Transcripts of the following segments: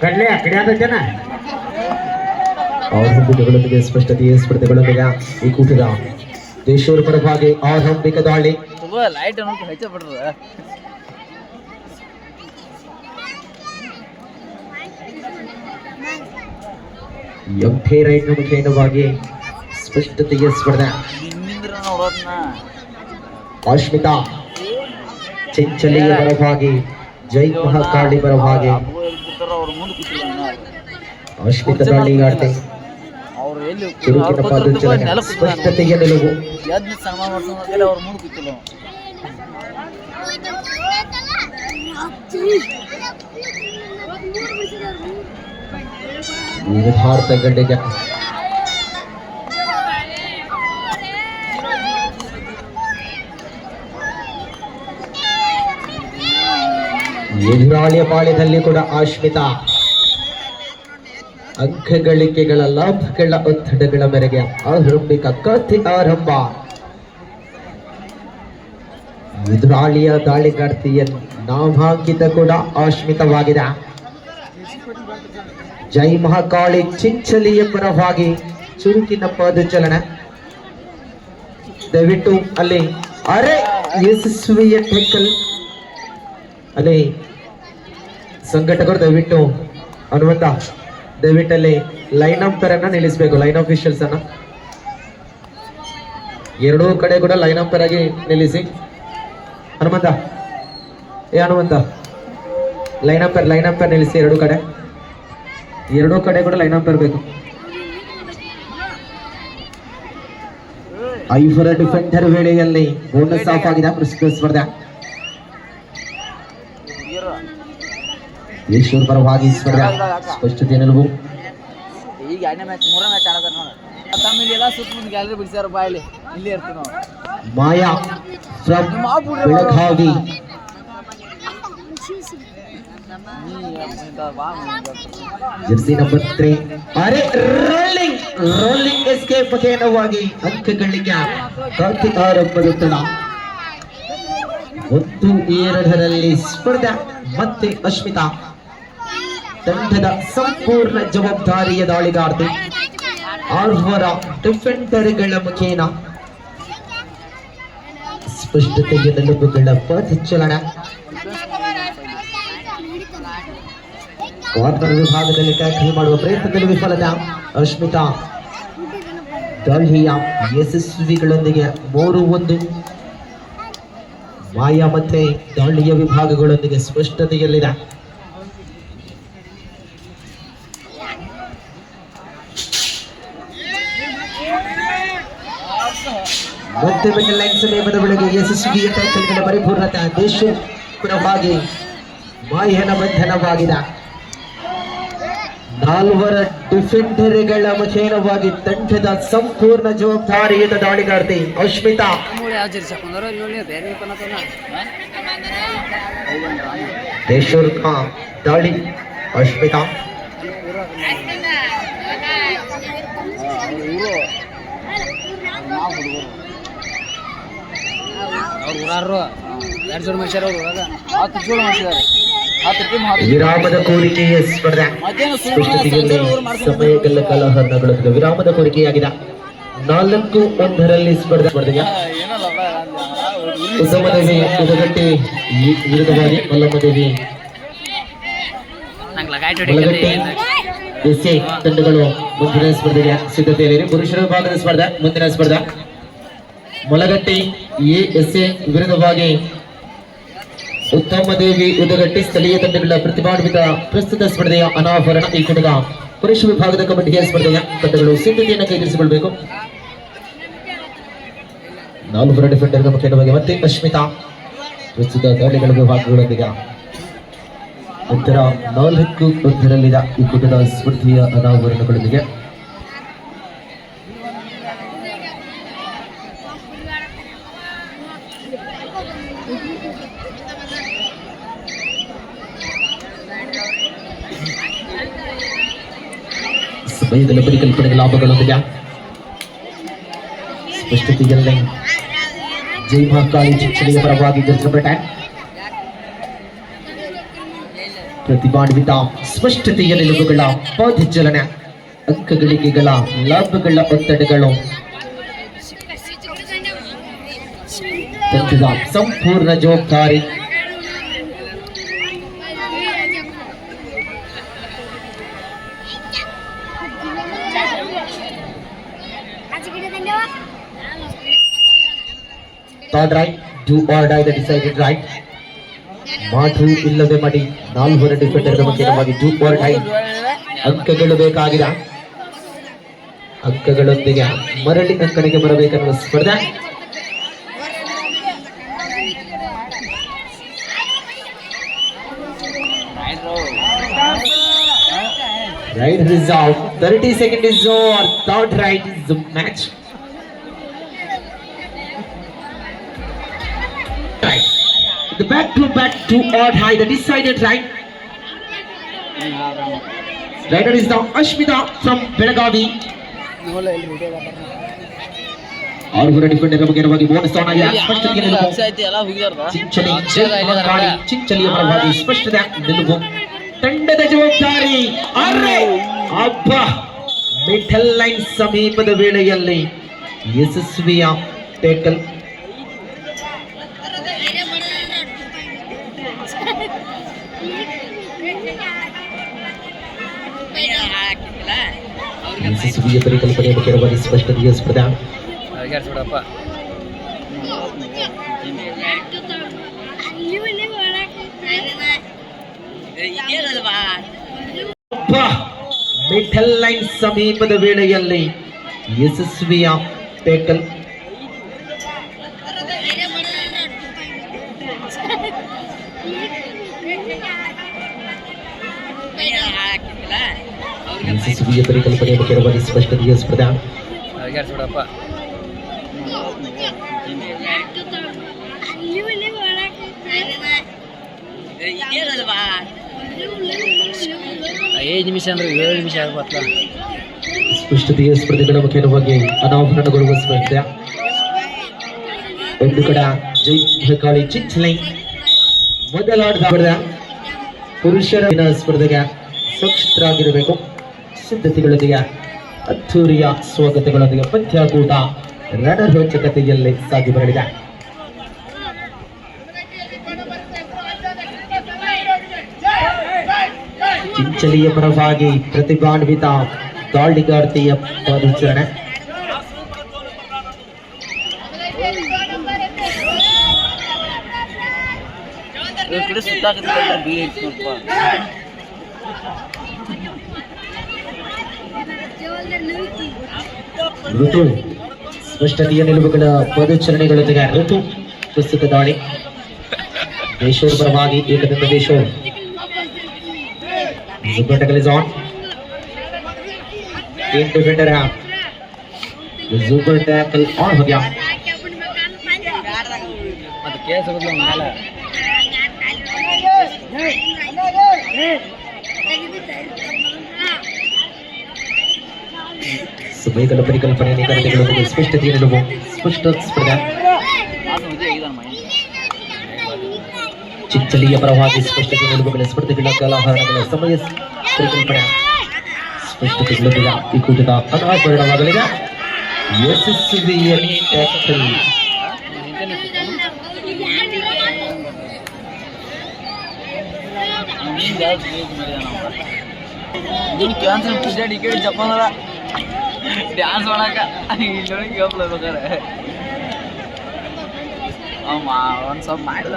ಕಡ್ಲೆ ಆ ಕಡೆ ಆದೈತೆನ ಆರಂಭಿಕಗಳೊಂದಿಗೆ ಸ್ಪಷ್ಟತೆಯ ಸ್ಪರ್ಧೆಗಳೊಂದಿಗೆ ಈ ಕೂಟದ ದೇಶೂರ್ ಪರವಾಗಿ ಆರಂಭಿಕ ದಾಳಿ ಲೈಟ್ ಅನ್ನೋದು ಹೆಚ್ಚ ಬಿಡ್ರ ಎಂಟೇ ರೈಟ್ ಮುಖೇನವಾಗಿ ಸ್ಪಷ್ಟತೆಯ ಸ್ಪರ್ಧೆ ಅಶ್ಮಿತಾ ಚೆಂಚಲಿಯ ಪರವಾಗಿ ಜೈ ಮಹಾಕಾಳಿ ಪರವಾಗಿ ಅಶ್ಮಿತಾ ದಾಳಿಗಾರ್ತೆ ಚುರುಕಿನ ಪಾದಚಲನೆ ಸ್ಪಷ್ಟತೆಯ ನಿಲುವು ಯಥಾರ್ಥ ಗಡ್ಡೆಗೆ ಎದುರಾಳಿಯ ಪಾಳ್ಯದಲ್ಲಿ ಕೂಡ ಅಶ್ಮಿತಾ ಅಂಕ ಗಳಿಕೆಗಳ ಲಾಭಗಳ ಒತ್ತಡಗಳ ಮೇರೆಗೆ ಆರಂಭಿಕ ಕಥೆ ಆರಂಭ. ಎದುರಾಳಿಯ ದಾಳಿಗಾರ್ತಿಯ ನಾಮಾಂಕಿತ ಕೂಡ ಅಶ್ಮಿತವಾಗಿದೆ. ಜೈ ಮಹಾಕಾಳಿ ಚಿಂಚಲಿಯ ಪರವಾಗಿ ಚುರುಕಿನ ಪಾದಚಲನೆ. ದಯವಿಟ್ಟು ಅಲ್ಲಿ ಅರೆ ಯಶಸ್ವಿಯ ಟೆಕ್ಕಲ್ ಅಲ್ಲಿ ಸಂಘಟಕರು ದಯವಿಟ್ಟು ಹನುಮಂತ ದಯವಿಟ್ಟಲ್ಲಿ ಲೈನ್ ಅಂಪೈರ್ ಅನ್ನ ನಿಲ್ಲಿಸಬೇಕು. ಲೈನ್ ಆಫೀಷಿಯಲ್ಸ್ ಅನ್ನ ಎರಡೂ ಕಡೆ ಕೂಡ ಲೈನ್ ಅಂಪೈರ್ ಆಗಿ ನಿಲ್ಲಿಸಿ. ಹನುಮಂತ ಹನುಮಂತ ಲೈನ್ ಅಂಪೈರ್ ನಿಲ್ಲಿಸಿ. ಎರಡೂ ಕಡೆ ಕೂಡ ಲೈನ್ ಅಂಪೈರ್ ಬೇಕು. ಐವರ ಡಿಫೆಂಡರ್ ವೇಳೆಯಲ್ಲಿ ಬೋನಸ್ ಆಫ್ ಆಗಿದೆ ಪ್ರಸ್ತುತ ಸ್ಪರ್ಧೆ. ಈಶ್ವರ್ ಪರವಾಗಿ ಸ್ಪರ್ಧೆ ಸ್ಪಷ್ಟತೆ ನಿಲುವು. ಈಗ ಎರಡನೇ ಮ್ಯಾಚ್ ಮೂರನೇ ಮ್ಯಾಚ್ ಆಡೋದಾರ ನೋಡಿ ತಮ್ಮಿಲೆಲ್ಲ ಸುತ್ತ ಗ್ಯಾಲರಿ ಬಿಡಿಸ್ಯಾರ ಬಾಯಲ್ಲಿ ಇಲ್ಲೇ ಇರ್ತೀವಿ ನಾವು. ಮಾಯಾ ಫ್ರಮ್ ಬೆಳಗಾವಿ ಜೆರ್ಸಿ ನಂಬರ್ 3 ಅರೆ ರೋಲಿಂಗ್ ಎಸ್ಕೇಪ್ ಮುಖೇನವಾಗಿ ಅಂಕಗಳಿಗೆ ಕಾರ್ತಿಕ್ ಆರಂಭದ 1-2ರಲ್ಲಿ ಸ್ಪರ್ಧೆ. ಮತ್ತೆ ಅಶ್ಮಿತಾ ತಂಡದ ಸಂಪೂರ್ಣ ಜವಾಬ್ದಾರಿಯ ದಾಳಿಗಾರ್ತಿ. ಆರ್ವರ ಡಿಫೆಂಡರ್ಗಳ ಮುಖೇನ ಸ್ಪಷ್ಟತೆಯ ನಿಲುವುಗಳ ಪಥಚಲನ. ಕಾರ್ನರ್ ವಿಭಾಗದಲ್ಲಿ ಟ್ಯಾಕಲ್ ಮಾಡುವ ಪ್ರಯತ್ನದಲ್ಲಿ ವಿಫಲತೆ. ಅಶ್ಮಿತಾ ದಾಳಿಯ ಯಶಸ್ವಿಗಳೊಂದಿಗೆ 3-1. ಮಾಯಾ ಮತ್ತೆ ದಾಳಿಯ ವಿಭಾಗಗಳೊಂದಿಗೆ ಸ್ಪಷ್ಟತೆಯಲ್ಲಿದೆ. ಮತ್ತೆ ಲೈನ್ ಸಮೀಪದ ಬೆಳಗ್ಗೆ ಯಶಸ್ವಿಯ ಟ್ಯಾಕಲ್ಗಳ ಪರಿಪೂರ್ಣತೆ. ದೇಶಪರವಾಗಿ ಮಾಯನ ಬಂಧನವಾಗಿದೆ. 4 ಡಿಫೆಂಡರ್ಗಳ ಮುಖೇನವಾಗಿ ತಂಡದ ಸಂಪೂರ್ಣ ಜವಾಬ್ದಾರಿಯುತ ದಾಳಿಗಾರ್ತಿ ಅಶ್ಮಿತಾ. ದೇಶೂರ್ ದಾಳಿ ಅಶ್ಮಿತಾ. ವಿರಾಮದ ಕೋರಿಕೆಯ ಸ್ಪರ್ಧೆ. ಸಮಯಗಳ ಕಲಹರಣಗಳು ವಿರಾಮದ ಕೋರಿಕೆಯಾಗಿದೆ. 4-1ರಲ್ಲಿ ಸ್ಪರ್ಧೆಗೆ ಉತ್ತಮದೇವಿ ಉದಗಟ್ಟಿ ವಿರುದ್ಧವಾಗಿ ಮಲ್ಲಮ್ಮದೇವಿ ಎಸ್ಎ ತಂಡಗಳು ಮುಂದಿನ ಸ್ಪರ್ಧೆಗೆ ಸಿದ್ಧತೆಯಲ್ಲಿ. ಪುರುಷರ ವಿಭಾಗದ ಸ್ಪರ್ಧೆ ಮುಂದಿನ ಸ್ಪರ್ಧೆ ಮೊಲಗಟ್ಟಿ ಎಸ್ಎ ವಿರುದ್ಧವಾಗಿ ಉತ್ತಮದೇವಿ ಉದಗಟ್ಟಿ. ಸ್ಥಳೀಯ ತಂಡಗಳ ಪ್ರತಿಭಾನ್ವಿತ ಪ್ರಸ್ತುತ ಸ್ಪರ್ಧೆಯ ಅನಾವರಣ. ಈ ಕೂಟದ ಪುರುಷ ವಿಭಾಗದ ಕಬಡ್ಡಿಯ ಸ್ಪರ್ಧೆಯ ತಂಡಗಳು ಸಿದ್ಧತೆಯನ್ನು ಕೈಗೊಳಿಸಿಕೊಳ್ಳಬೇಕು. 4 ಡಿಫೆಂಡರ್ಗಳ ಮುಖೇನವಾಗಿ ಮತ್ತೆ ಅಶ್ಮಿತಾ ಪ್ರಸ್ತುತ ದಾಳಿಗಳ ವಿಭಾಗಗಳೊಂದಿಗೆ ಉತ್ತರ 4-1ರಲ್ಲಿದ ಈ ಕೂಟದ ಸ್ಪರ್ಧೆಯ ಅನಾವರಣಗಳೊಂದಿಗೆ ಸಮಯದಲ್ಲಿ ಪರಿಕಲ್ಪನೆಗಳ ಲಾಭಗಳೊಂದಿಗೆ ಸ್ಪಷ್ಟತೆಯಲ್ಲಿ ಜೈ ಮಹಾಕಾಳಿ ಚಿಂಚಲಿಯ ಪರವಾಗಿ ಜರ್ಸಪೇಟೆ ಪ್ರತಿಭಾನ್ವಿತ ಸ್ಪಷ್ಟತೆಯ ನಿಲುವುಗಳ ಪದಚಲನೆ ಅಂಕಗಳಿಕೆಗಳ ಲಾಭಗಳ ಒತ್ತಡಗಳು ತಂಡದ ಸಂಪೂರ್ಣ ಜವಾಬ್ದಾರಿ third right do or die the decided right ಮಾತು ಇಲ್ಲದೆ ಮಾಡಿ ನಾಲ್ವರ ಡಿಫೆಂಡರ್ ಮುಖ್ಯವಾಗಿ ಡೂ ಆರ್ ಡೈ ಅಂಕಗಳು ಬೇಕಾಗಿದೆ ಅಂಕಗಳೊಂದಿಗೆ ಮರಳಿ ಅಂಕಣಿಗೆ ಬರಬೇಕೆನ್ನುವ ಸ್ಪರ್ಧೆ Rider is out. 30 seconds is over. Third right is the match. Right. The back to odd high. The decided right. Rider is down. Ashmita from Belagavi. और डिफेंडर ಬಗ್ಗೆ bonus on ಆಗಿದೆ ಸ್ಪಷ್ಟತೆಗೆ ನಿಲುವು ಚಿಂಚಲಿ ಪರವಾಗಿ ಸ್ಪಷ್ಟತೆ ನಿಲುವು ತಂಡದ ಜವಾಬ್ದಾರಿ ಅರೆ ಅಬ್ಬ ಮಿಡಲ್ ಲೈನ್ ಸಮೀಪದ ವೇಳೆಯಲ್ಲಿ ಯಶಸ್ವಿಯ ಟೇಕಲ್ ಯಶಸ್ವಿಯ ಪರಿಕಲ್ಪನೆಯ ಬಗ್ಗೆ ಸ್ಪಷ್ಟತೆಯ ಸ್ಪರ್ಧೆ ಮಿಡಲ್ ಲೈನ್ ಸಮೀಪದ ವೇಳೆಯಲ್ಲಿ ಯಶಸ್ವಿಯ ಟೇಕಲ್ ಯಶಸ್ವಿಯ ಪರಿಕಲ್ಪನೆಯ ಬಗ್ಗೆ ಸ್ಪಷ್ಟತೆಯ ಸ್ಪರ್ಧೆ ನಿಮಿಷ ಅಂದ್ರೆ 7 ನಿಮಿಷ ಆಗಬಾರ್ದ ಸ್ಪಷ್ಟತೆಯ ಸ್ಪರ್ಧೆಗಳ ಮುಖ್ಯವಾಗಿ ಅನಾವರಣಗೊಳ್ಳುವ ಸ್ಪರ್ಧೆ ಒಂದು ಕಡೆ ಜೈ ಹಕಾಳಿ ಚಿಂಚಲೈ ಮೊದಲಾದ ಪುರುಷರ ಸ್ಪರ್ಧೆಗೆ ಸುರಕ್ಷಿತರಾಗಿರಬೇಕು ಸಿದ್ಧತೆಗಳೊಂದಿಗೆ ಅದ್ದೂರಿಯ ಸ್ವಾಗತಗಳೊಂದಿಗೆ ಪಂದ್ಯಾಕೂಟ ರಣರೋಚಕತೆಯಲ್ಲಿ ಸಾಗಿ ಬರಲಿದೆ ಚಿಂಚಲಿಯ ಪರವಾಗಿ ಪ್ರತಿಭಾನ್ವಿತ ದಾಳಿಗಾರ್ತಿಯ ಪಾದಚಾರಣೆ ಋತು ಸ್ಪಷ್ಟತೆಯ ನಿಲುವುಗಳ ಪದಚರಣೆಗಳೊಂದಿಗೆ ಋತು ಪ್ರಸ್ತುತ ದಾಳಿ ದೇಶೋರ್ ಪರವಾಗಿ ಏಕದಿಂದ ದೇಶೋರ್ Super tackle is on. Team defender है. Super tackle on हो गया. मत कैसे मतलब माला. समय का परिकल्पने नहीं करने के लोगों को स्पष्ट दिए लोगों स्पष्ट स्पर्धा. ಚಿಂಚಲಿಯ ಪರವಾಗಿ ಸ್ಪಷ್ಟತೆ ನಿಲುವುಗಳ ಸ್ಪರ್ಧೆಗಳ ಕಲಾಹರಣಗಳ ಸಮಯ ಪರಿಕಲ್ಪನೆ ಸ್ಪಷ್ಟತೆಗಳೊಂದಿಗೆ ಈ ಕೂಟದ ಅನಾವರಣವಾಗಲಿದೆ ಯಶಸ್ವಿಯ ಟ್ಯಾಕಲ್ ಜಪಾನ್ ಡ್ಯಾನ್ಸ್ ಮಾಡಕ ಬೇಕಾರೆ ಒಂದು ಸ್ವಲ್ಪ ಮಾಡಿದ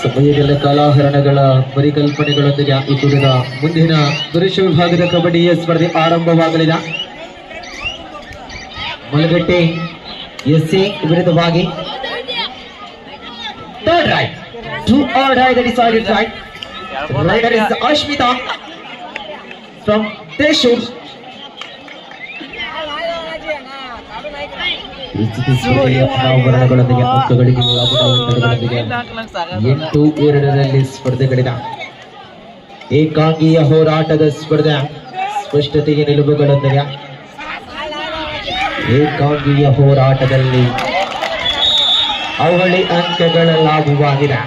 ಸಮಯದ ಕಲಾಹರಣಗಳ ಪರಿಕಲ್ಪನೆಗಳೊಂದಿಗೆ ಈ ಕೂಟದ ಮುಂದಿನ ಪುರುಷ ವಿಭಾಗದ ಕಬಡ್ಡಿಯ ಸ್ಪರ್ಧೆ ಆರಂಭವಾಗಲಿದೆ ಮಲಗಟ್ಟೆ ಎಸ್ಎ ವಿರುದ್ಧವಾಗಿ third raid do or die the decided raid raider is Ashmita from Deshur ಅನಾವರಣಗಳೊಂದಿಗೆ ಅಂಕಗಳಿಗೆ ಲಾಭಗಳೊಂದಿಗೆ 8-2 ಸ್ಪರ್ಧೆಗಳಿದೆ ಏಕಾಂಗಿಯ ಹೋರಾಟದ ಸ್ಪರ್ಧೆ ಸ್ಪಷ್ಟತೆಯ ನಿಲುವುಗಳೊಂದಿಗೆ ಏಕಾಂಗಿಯ ಹೋರಾಟದಲ್ಲಿ ಅವಳಿ ಅಂಕಗಳ ಲಾಭವಾಗಿದೆ.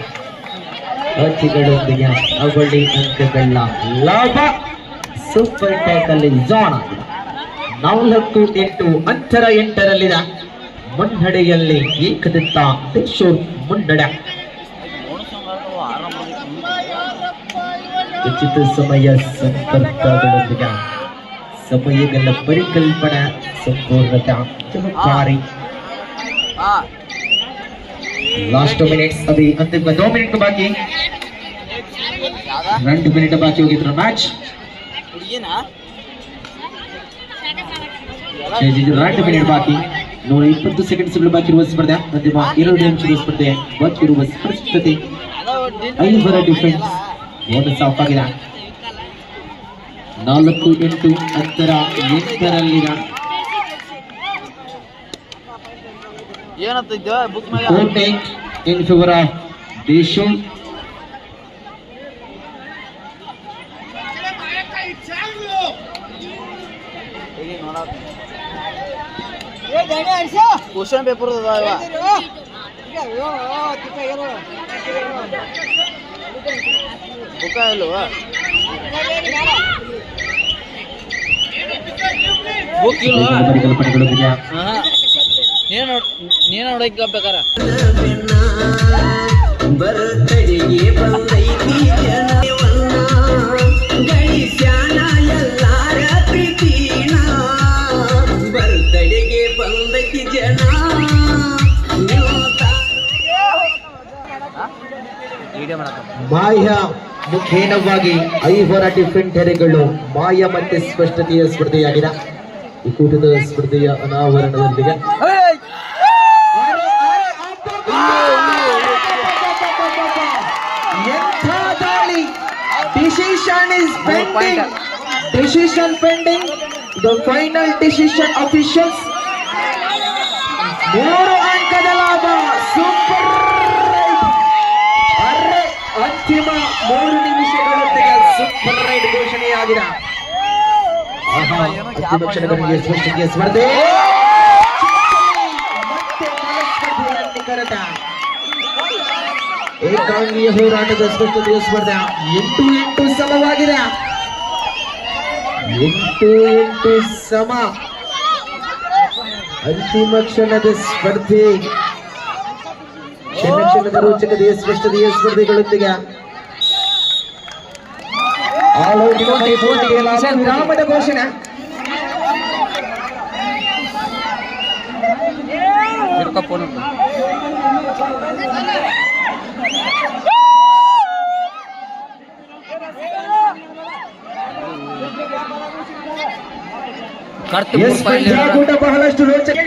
ಅತಿಗಳೊಂದಿಗೆ ಅವಳಿ ಅಂಕಗಳ ಲಾಭ. ಸೂಪರ್ ಟ್ಯಾಕಲ್ ಜಾನ್ 4-8 ಅಂತರ 8ರಲ್ಲಿನ ಮುನ್ನಡೆಯಲ್ಲಿ ಏಕದಿತ್ತ ದೇಶೂರ್ ಮುನ್ನಡೆ. ಉಚಿತ ಸಮಯ ಸಂಪರ್ಕಗಳೊಂದಿಗೆ ಸಮಯಗಳ ಪರಿಕಲ್ಪನೆ ಸಂಪೂರ್ಣತೆ ಜವಾಬ್ದಾರಿ. लास्ट मिनट्स अभी अंतिम 2 मिनट बाकी 2 मिनट बाकी होगी मैच. 2 मिनट बाकी 120 ಸೆಕೆಂಡ್ಸ್ಗಳು ಬಾಕಿ ಇರುವ ಸ್ಪರ್ಧೆ. ಅಂತಿಮ 2 ನಿಮಿಷದ ಸ್ಪರ್ಧೆ ಬಾಕಿ ಇರುವ ಪರಿಸ್ಥಿತಿ. 5 ಡಿಫೆನ್ಸ್ ಬೋನಸ್ ಆಫ್ ಆಗಿದೆ. 4-8 ಅಂತರ 8ರಲ್ಲಿನ ಏನಂತಿದ್ದ ಬುಕ್ ಮೇಲೆ 4-8 in favor of Deshul. Question paper ಬುಕ್ಕ ಇಲ್ವಾ ಬುಕ್ ಇಲ್ವಾ ಪರಿಕಲ್ಪನೆಗಳೊಂದಿಗೆ ನೀನು ನೋಡಕ್ಕೆ ಬೇಕಾರ ಬರ್ತಡೆಗೆ ಬಂದೈತಿ ಜನವನ್ನ ಗಳಿಸ್ಯಾನ ಎಲ್ಲಾರ ಪ್ರೀತಿನ. ಬರ್ತಡೆಗೆ ಬಂದೈತಿ ಜನ ಮಾಯ ಮುಖೇನವಾಗಿ 5 ಡಿಫೆಂಡರ್ಗಳು ಮಾಯ ಮತ್ತೆ ಸ್ಪಷ್ಟತೆಯ ಸ್ಪರ್ಧೆಯಾಗಿದೆ. ಈ ಕೂಟದ ಸ್ಪರ್ಧೆಯ ಅನಾವರಣದೊಂದಿಗೆ Decision is pending. Decision pending. The final decision officials. 3 ಅಂಕದ ಲಾಭ. Super ride. ಅರೆ ಅಂತಿಮ 3 ನಿಮಿಷಗಳೊಂದಿಗೆ ಸೂಪರ್ ರೈಡ್ ಘೋಷಣೆಯಾಗಿದೆ. ಅಂತಿಮ ಕ್ಷಣಗಳಿಗೆ ಸ್ಪಷ್ಟತೆಯ ಸ್ಪರ್ಧೆ. ಮತ್ತೆ ಸ್ಪರ್ಧೆಯಲ್ಲಿ ಕರೆದ ಏಕಾಂಗಿಯ ಹೋರಾಟದ ಸ್ಪಷ್ಟತೆಯ ಸ್ಪರ್ಧೆ. 8-8 ಸಮವಾಗಿದೆ. 8-8 ಸಮ. ಅಂತಿಮ ಕ್ಷಣದ ಸ್ಪರ್ಧೆ. ಕ್ಷಣದ ರೋಚಕತೆಯ ಸ್ಪಷ್ಟತೆಯ ಸ್ಪರ್ಧೆಗಳೊಂದಿಗೆ ವಿರಾಮದ ಘೋಷಣೆ. ಕೂಟ ಬಹಳಷ್ಟು ರೋಚಕ.